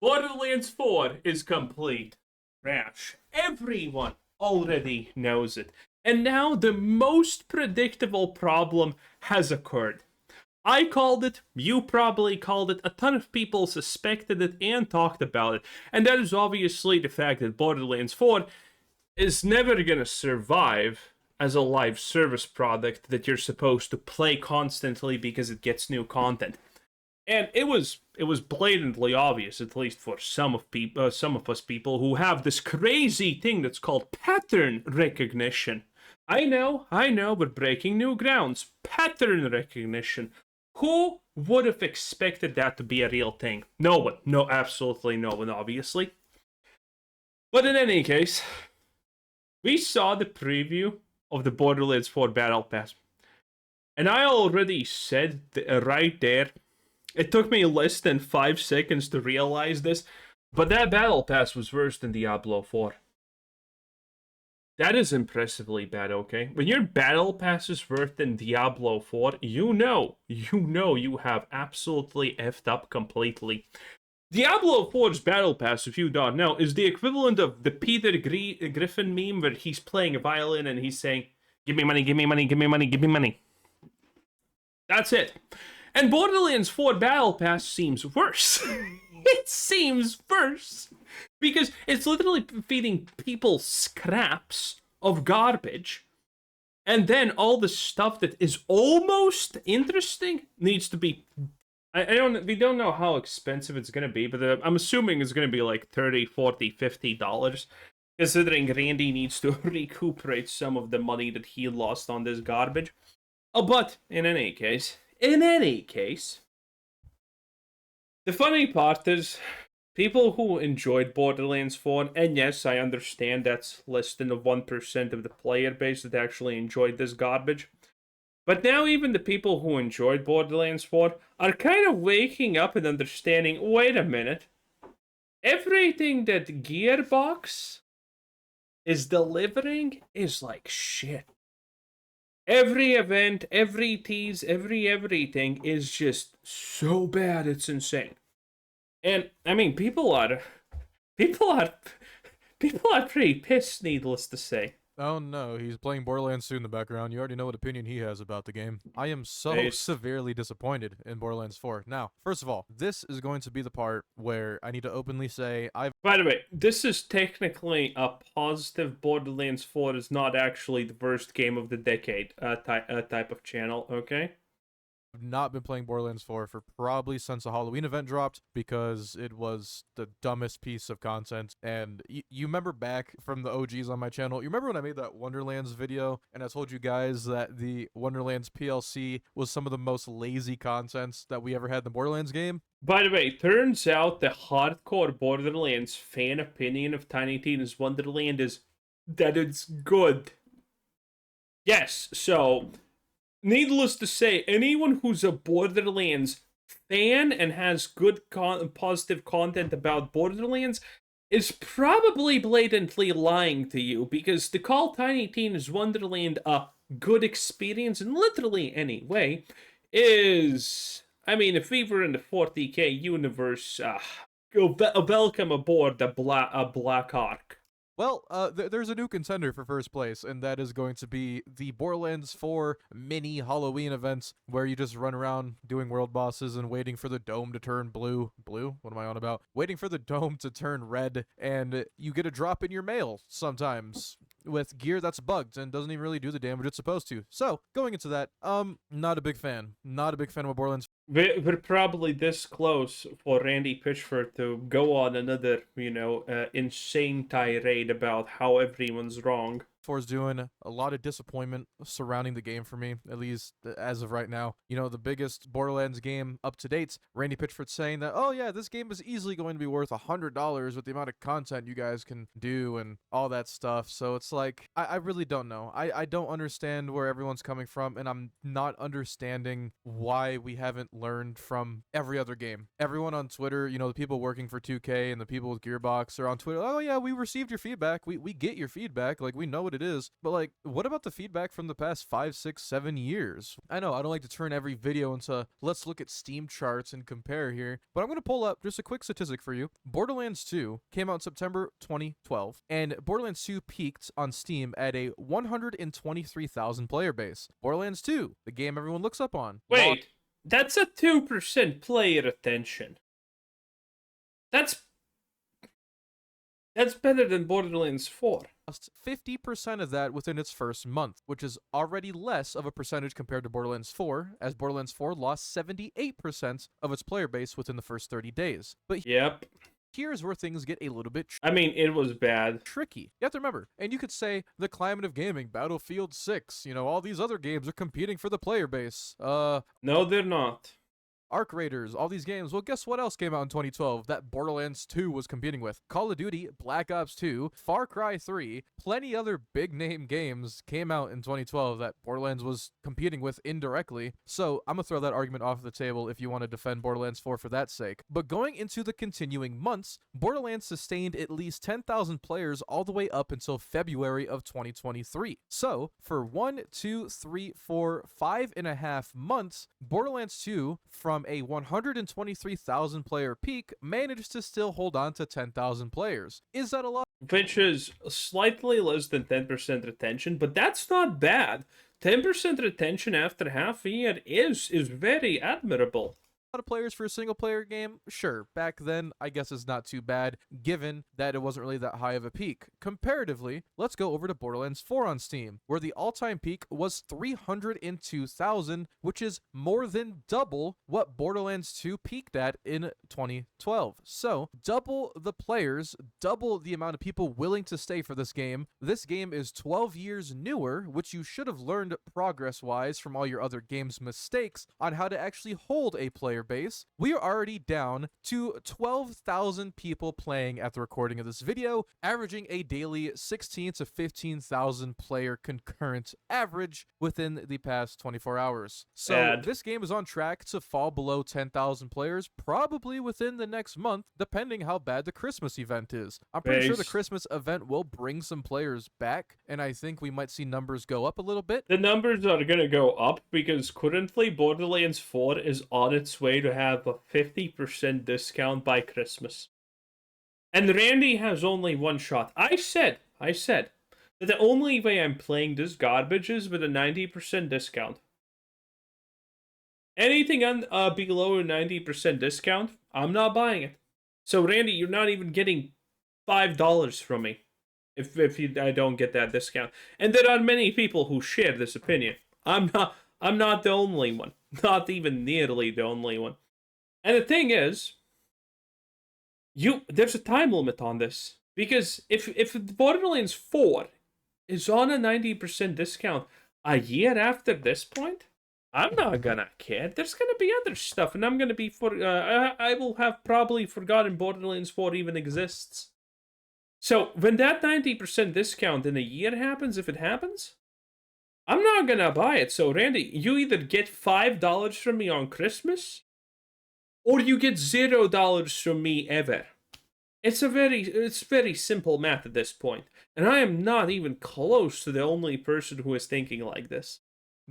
Borderlands 4 is complete trash. Everyone already knows it. And now the most predictable problem has occurred. I called it, you probably called it, a ton of people suspected it and talked about it. And that is obviously the fact that Borderlands 4 is never gonna survive as a live service product that you're supposed to play constantly because it gets new content. And it was blatantly obvious, at least for some of us people who have this crazy thing that's called pattern recognition. I know, we're breaking new grounds. Pattern recognition. Who would have expected that to be a real thing? No one. No, absolutely no one, obviously. But in any case, we saw the preview of the Borderlands 4 Battle Pass. And I already said right there, it took me less than 5 seconds to realize this, but that Battle Pass was worse than Diablo 4. That is impressively bad, okay? When your Battle Pass is worse than Diablo 4, you know you have absolutely effed up completely. Diablo 4's Battle Pass, if you don't know, is the equivalent of the Peter Griffin meme where he's playing a violin and he's saying, "Give me money, give me money, give me money, give me money." That's it. And Borderlands 4 Battle Pass seems worse. It seems worse. Because it's literally feeding people scraps of garbage. And then all the stuff that is almost interesting needs to be... we don't know how expensive it's going to be, but I'm assuming it's going to be like $30, $40, $50. Considering Randy needs to recuperate some of the money that he lost on this garbage. Oh, but in any case, the funny part is people who enjoyed Borderlands 4, and yes, I understand that's less than 1% of the player base that actually enjoyed this garbage. But now even the people who enjoyed Borderlands 4 are kind of waking up and understanding, wait a minute, everything that Gearbox is delivering is like shit. Every event, every tease, everything is just so bad, it's insane. And I mean, people are pretty pissed, needless to say. Oh no, he's playing Borderlands 2 in the background. You already know what opinion he has about the game. I am so Based. severely disappointed in Borderlands 4. Now, first of all, this is going to be the part where I need to openly say By the way, this is technically a positive. Borderlands 4 is not actually the worst game of the decade type of channel, okay? I've not been playing Borderlands 4 for probably since the Halloween event dropped because it was the dumbest piece of content. And you remember back from the OGs on my channel, you remember when I made that Wonderlands video and I told you guys that the Wonderlands PLC was some of the most lazy content that we ever had in the Borderlands game? By the way, turns out the hardcore Borderlands fan opinion of Tiny Tina's Wonderland is that it's good. Yes, so... needless to say, anyone who's a Borderlands fan and has good positive content about Borderlands is probably blatantly lying to you, because to call Tiny Tina's Wonderland a good experience in literally any way is... I mean, if we were in the 40k universe, welcome aboard the Black Ark. Well, there's a new contender for first place, and that is going to be the Borderlands 4 mini Halloween events, where you just run around doing world bosses and waiting for the dome to turn blue. Blue? What am I on about? Waiting for the dome to turn red, and you get a drop in your mail sometimes with gear that's bugged and doesn't even really do the damage it's supposed to. So, going into that, not a big fan. Not a big fan of Borderlands. We're probably this close for Randy Pitchford to go on another, insane tirade about how everyone's wrong. 4 is doing a lot of disappointment surrounding the game for me, at least as of right now. You know, the biggest Borderlands game up to date, Randy Pitchford saying that, oh yeah, this game is easily going to be worth $100 with the amount of content you guys can do and all that stuff. So it's like, I really don't know. I don't understand where everyone's coming from, and I'm not understanding why we haven't learned from every other game. Everyone on Twitter, you know, the people working for 2K and the people with Gearbox are on Twitter, oh yeah, we received your feedback. We get your feedback. Like, we know what it it is, but like, what about the feedback from the past 5, 6, 7 years? I know I don't like to turn every video into let's look at Steam charts and compare here, but I'm going to pull up just a quick statistic for you. Borderlands 2 came out in September 2012, and Borderlands 2 peaked on Steam at a 123,000 player base. Borderlands 2, the game everyone looks up on. Wait, that's a 2% player attention. That's better than Borderlands 4. Lost 50% of that within its first month, which is already less of a percentage compared to Borderlands 4, as Borderlands 4 lost 78% of its player base within the first 30 days. But Yep. here's where things get a little bit I mean, it was bad. tricky. You have to remember, and you could say the climate of gaming, Battlefield 6, all these other games are competing for the player base. No, they're not. Arc Raiders, all these games. Well, guess what else came out in 2012 that Borderlands 2 was competing with? Call of Duty, Black Ops 2, Far Cry 3, plenty other big name games came out in 2012 that Borderlands was competing with indirectly. So I'm going to throw that argument off the table if you want to defend Borderlands 4 for that sake. But going into the continuing months, Borderlands sustained at least 10,000 players all the way up until February of 2023. So for 1, 2, 3, 4, 5.5 months, Borderlands 2 from a 123,000 player peak managed to still hold on to 10,000 players. Is that a lot? Which is slightly less than 10% retention, but that's not bad. 10% retention after half a year is very admirable. A lot of players for a single player game? Sure, back then I guess it's not too bad, given that it wasn't really that high of a peak. Comparatively, let's go over to Borderlands 4 on Steam, where the all-time peak was 302,000, which is more than double what Borderlands 2 peaked at in 2012. So, double the players, double the amount of people willing to stay for this game. This game is 12 years newer, which you should have learned progress-wise from all your other games' mistakes on how to actually hold a player base. We are already down to 12,000 people playing at the recording of this video, averaging a daily 16 to 15,000 player concurrent average within the past 24 hours. So this game is on track to fall below 10,000 players probably within the next month, depending how bad the Christmas event is. I'm pretty sure the Christmas event will bring some players back, and I think we might see numbers go up a little bit. The numbers are going to go up because currently Borderlands 4 is on its way to have a 50% discount by Christmas. And Randy has only one shot. I said that the only way I'm playing this garbage is with a 90% discount. Anything below a 90% discount, I'm not buying it. So Randy, you're not even getting $5 from me if I don't get that discount. And there are many people who share this opinion. I'm not the only one. Not even nearly the only one. And the thing is, there's a time limit on this. Because if Borderlands 4 is on a 90% discount a year after this point, I'm not gonna care. There's gonna be other stuff, and I'm gonna be I will have probably forgotten Borderlands 4 even exists. So when that 90% discount in a year happens, if it happens, I'm not gonna buy it. So Randy, you either get $5 from me on Christmas, or you get $0 from me ever. It's very simple math at this point, and I am not even close to the only person who is thinking like this.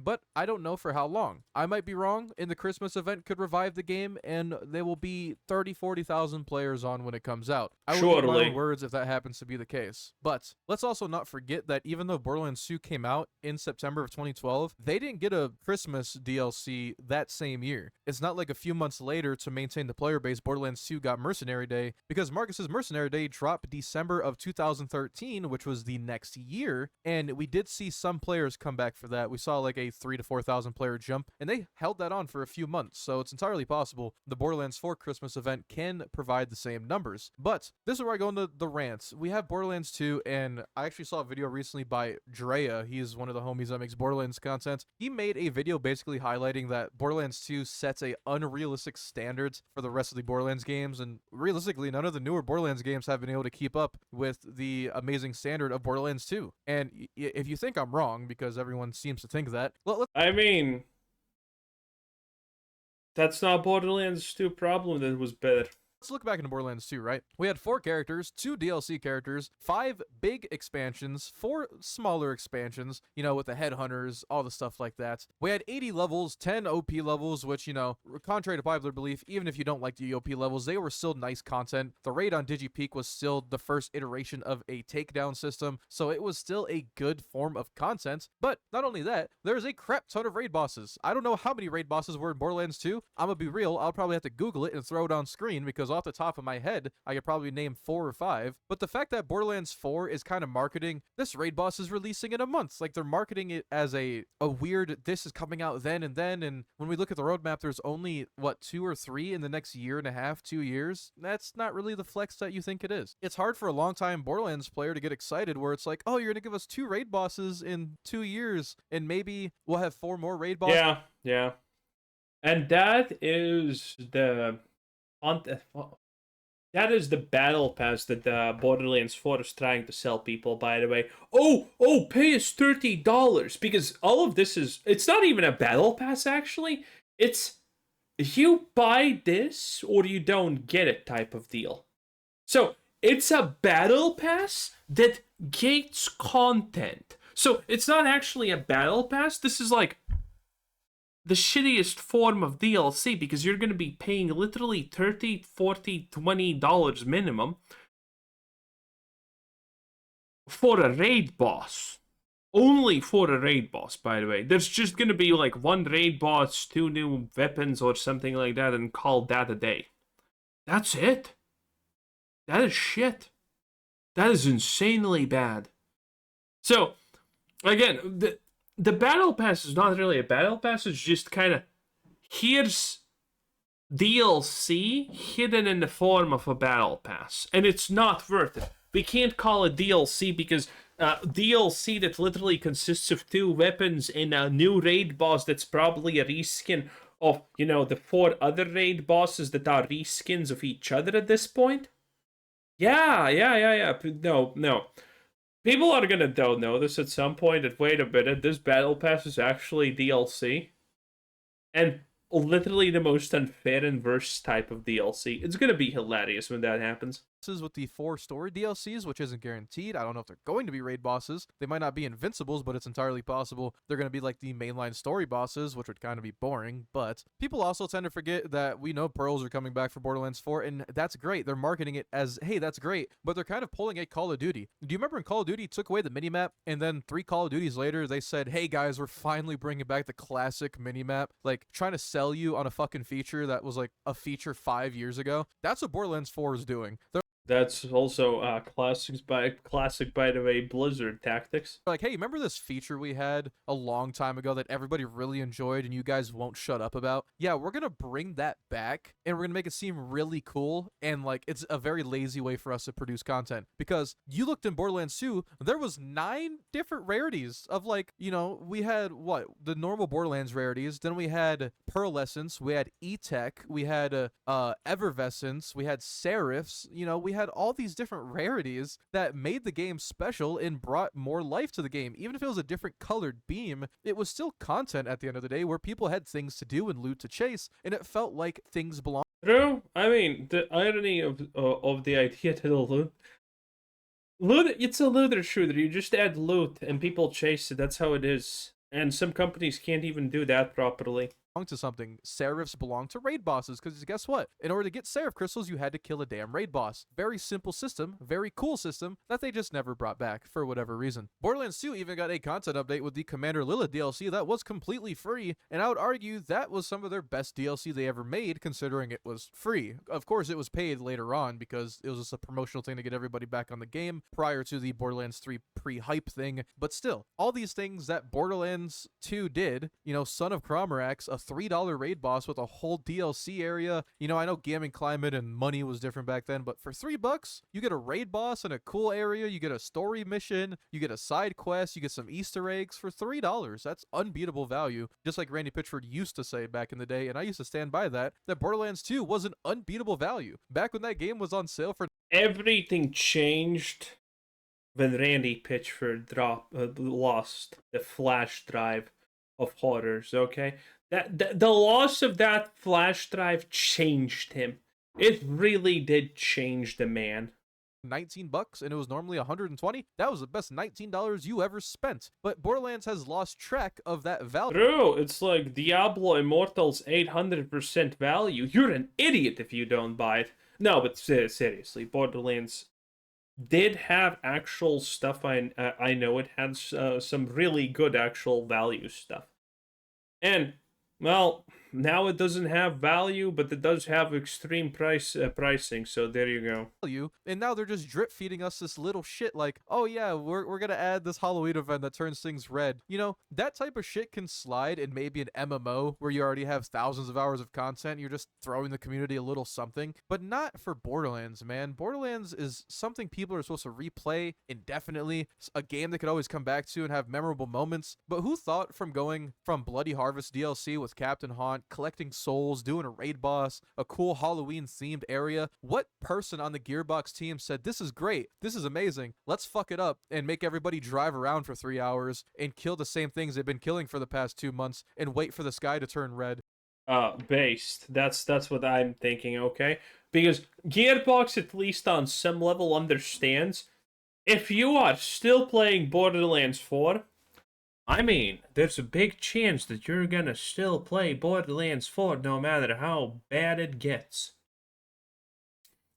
But I don't know for how long. I might be wrong, and the Christmas event could revive the game, and there will be 30, 40,000 players on when it comes out. I will put my own words if that happens to be the case. But let's also not forget that even though Borderlands 2 came out in September of 2012, they didn't get a Christmas DLC that same year. It's not like a few months later to maintain the player base, Borderlands 2 got Mercenary Day, because Marcus's Mercenary Day dropped December of 2013, which was the next year, and we did see some players come back for that. We saw like a 3,000 to 4,000 player jump, and they held that on for a few months, so it's entirely possible the Borderlands 4 Christmas event can provide the same numbers. But this is where I go into the rants. We have Borderlands 2, and I actually saw a video recently by Drea. He's one of the homies that makes Borderlands content. He made a video basically highlighting that Borderlands 2 sets a unrealistic standards for the rest of the Borderlands games, and realistically, none of the newer Borderlands games have been able to keep up with the amazing standard of Borderlands 2. And if you think I'm wrong, because everyone seems to think that, I mean, that's not Borderlands 2 problem that it was better. Let's look back into Borderlands 2, right? We had 4 characters, 2 DLC characters, 5 big expansions, 4 smaller expansions, you know, with the headhunters, all the stuff like that. We had 80 levels, 10 OP levels, which, you know, contrary to popular belief, even if you don't like the OP levels, they were still nice content. The raid on DigiPeak was still the first iteration of a takedown system, so it was still a good form of content. But not only that, there's a crap ton of raid bosses. I don't know how many raid bosses were in Borderlands 2. I'm gonna be real, I'll probably have to Google it and throw it on screen because off the top of my head, I could probably name 4 or 5. But the fact that Borderlands 4 is kind of marketing, this raid boss is releasing in a month. Like, they're marketing it as a weird, this is coming out then and then. And when we look at the roadmap, there's only, what, 2 or 3 in the next year and a half, 2 years? That's not really the flex that you think it is. It's hard for a long-time Borderlands player to get excited where it's like, oh, you're going to give us 2 raid bosses in 2 years, and maybe we'll have 4 more raid bosses. Yeah. And that is the battle pass that Borderlands 4 is trying to sell people, by the way. Oh, pay us $30, because all of this it's not even a battle pass, actually. It's you buy this or you don't get it type of deal. So it's a battle pass that gates content. So it's not actually a battle pass. This is like the shittiest form of DLC, because you're going to be paying literally $30, $40, $20 minimum for a raid boss. Only for a raid boss, by the way. There's just going to be like 1 raid boss, 2 new weapons or something like that, and call that a day. That's it. That is shit. That is insanely bad. So, again, the battle pass is not really a battle pass. It's just kind of, here's DLC hidden in the form of a battle pass, and it's not worth it. We can't call it DLC because DLC that literally consists of 2 weapons and a new raid boss that's probably a reskin of, you know, the 4 other raid bosses that are reskins of each other at this point. Yeah. No. People are gonna don't notice at some point that, wait a minute, this battle pass is actually DLC. And literally the most unfair and worst type of DLC. It's gonna be hilarious when that happens. With the 4 story DLCs, which isn't guaranteed. I don't know if they're going to be raid bosses. They might not be invincibles, but it's entirely possible they're going to be like the mainline story bosses, which would kind of be boring. But people also tend to forget that we know Pearls are coming back for Borderlands 4, and that's great. They're marketing it as, hey, that's great, but they're kind of pulling a Call of Duty. Do you remember when Call of Duty took away the minimap, and then 3 Call of Duties later, they said, hey guys, we're finally bringing back the classic minimap, like trying to sell you on a fucking feature that was like a feature 5 years ago? That's what Borderlands 4 is doing. That's also classic by the way, Blizzard tactics. Like, hey, remember this feature we had a long time ago that everybody really enjoyed and you guys won't shut up about? Yeah, we're gonna bring that back and we're gonna make it seem really cool, and like it's a very lazy way for us to produce content. Because you looked in Borderlands 2, there was 9 different rarities of, like, you know, we had what? The normal Borderlands rarities, then we had Pearlescence, we had E-Tech, we had Effervescence, we had Seraphs, you know, we had all these different rarities that made the game special and brought more life to the game. Even if it was a different colored beam, it was still content at the end of the day where people had things to do and loot to chase, and it felt like things belonged. True. I mean, the irony of the idea to the loot, it's a looter shooter. You just add loot and people chase it. That's how it is. And some companies can't even do that properly. To something. Seraphs belong to raid bosses, because guess what? In order to get Seraph crystals, you had to kill a damn raid boss. Very simple system, very cool system that they just never brought back for whatever reason. Borderlands 2 even got a content update with the Commander Lilith DLC that was completely free, and I would argue that was some of their best DLC they ever made, considering it was free. Of course, it was paid later on because it was just a promotional thing to get everybody back on the game prior to the Borderlands 3 pre-hype thing, but still, all these things that Borderlands 2 did, you know, Son of Cromarax, a $3 raid boss with a whole DLC area. You know, I know gaming climate and money was different back then, but for $3, you get a raid boss and a cool area, you get a story mission, you get a side quest, you get some Easter eggs for $3. That's unbeatable value. Just like Randy Pitchford used to say back in the day, and I used to stand by that Borderlands 2 was an unbeatable value. Back when that game was on sale for... Everything changed when Randy Pitchford lost the flash drive of horrors, okay? The loss of that flash drive changed him. It really did change the man. $19 and it was normally $120. That was the best $19 you ever spent. But Borderlands has lost track of that value. True, it's like Diablo Immortal's 800% value. You're an idiot if you don't buy it. No, but seriously, Borderlands did have actual stuff. I know it had some really good actual value stuff. And, well, now it doesn't have value, but it does have extreme pricing, so there you go. And now they're just drip feeding us this little shit like, oh yeah, we're gonna add this Halloween event that turns things red. You know, that type of shit can slide in maybe an MMO where you already have thousands of hours of content, you're just throwing the community a little something, but not for Borderlands, man. Borderlands is something people are supposed to replay indefinitely, a game they could always come back to and have memorable moments. But who thought from going from Bloody Harvest DLC with Captain Haunt, collecting souls, doing a raid boss, a cool Halloween themed area, what person on the Gearbox team said, this is great, this is amazing, let's fuck it up and make everybody drive around for 3 hours and kill the same things they've been killing for the past 2 months and wait for the sky to turn red? Based. That's what I'm thinking, okay? Because Gearbox, at least on some level, understands if you are still playing Borderlands 4, I mean, there's a big chance that you're gonna still play Borderlands 4 no matter how bad it gets.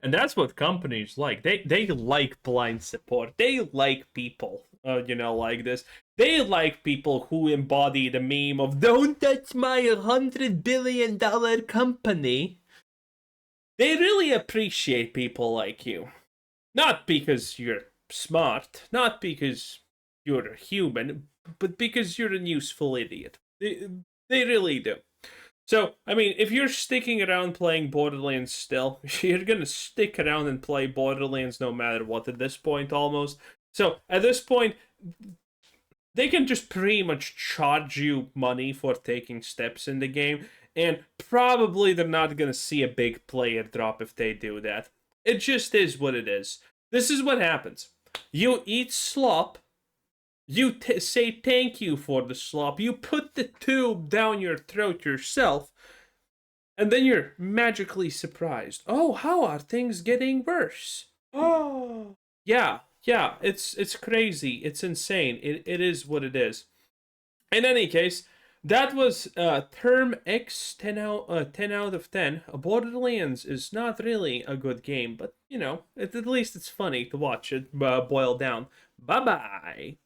And that's what companies like. They like blind support. They like people, like this. They like people who embody the meme of "Don't touch my $100 billion company." They really appreciate people like you. Not because you're smart, not because you're a human, but because you're a useful idiot. They really do. So, I mean, if you're sticking around playing Borderlands still, you're gonna stick around and play Borderlands no matter what at this point, almost. So, at this point, they can just pretty much charge you money for taking steps in the game, and probably they're not gonna see a big player drop if they do that. It just is what it is. This is what happens. You eat slop, you say thank you for the slop, you put the tube down your throat yourself, and then you're magically surprised. Oh, how are things getting worse? Oh, yeah, it's crazy. It's insane. It is what it is. In any case, that was Term X 10 out of 10. Borderlands is not really a good game, but, at least it's funny to watch it boil down. Bye-bye.